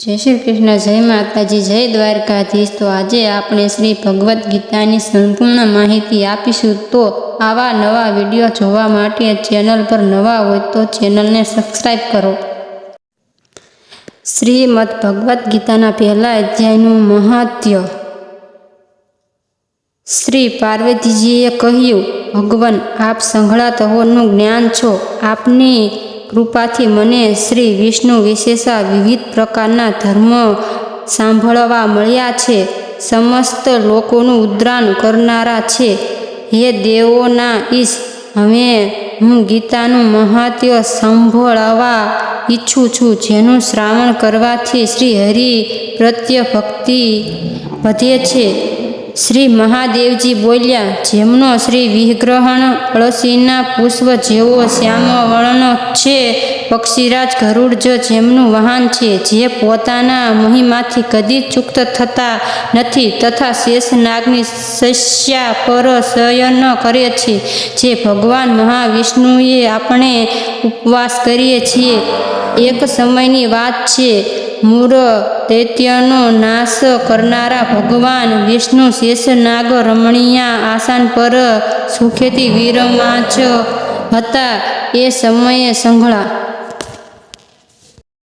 જય શ્રી કૃષ્ણ, જય માતાજી, જય દ્વારકાધીશ। તો આજે આપણે શ્રી ભગવદ્ ગીતાની સંપૂર્ણ માહિતી આપીશું। તો આવા નવા વિડીયો જોવા માટે ચેનલ પર નવા હોય તો ચેનલને સબસ્ક્રાઈબ કરો। શ્રીમદ્ ભગવદ્ ગીતાના પહેલા અધ્યાયનું મહાત્મ્ય। શ્રી પાર્વતીજીએ કહ્યું, ભગવાન, આપ સંઘળા તહોનું જ્ઞાન છો। આપની કૃપાથી મને શ્રી વિષ્ણુ વિશેષા વિવિધ પ્રકારના ધર્મ સાંભળવા મળ્યા છે। સમસ્ત લોકોનું ઉદ્ધાર કરનારા છે। હે દેવોના ઈશ, હવે હું ગીતાનું મહાત્મ્ય સાંભળવા ઈચ્છું છું, જેનું શ્રવણ કરવાથી શ્રી હરિ પ્રત્યે ભક્તિ વધે છે। શ્રી મહાદેવજી બોલ્યા, જેમનો શ્રી વિગ્રહ અળસીના પુષ્પ જેવો શ્યામવર્ણ છે, પક્ષીરાજ ગરુડ જેમનું વાહન છે, જે પોતાના મહિમાથી કદી ચૂક થતા નથી તથા શેષનાગની શૈયા પર શયન કરે છે, જે ભગવાન મહાવિષ્ણુએ આપણે ઉપવાસ કરીએ છીએ। એક સમયની વાત છે, મૂળ દૈત્યનો નાશ કરનારા ભગવાન વિષ્ણુ શેષનાગ રમણીય આસન પર સુખેથી વિરાજમાન હતા। એ સમયે સંઘળા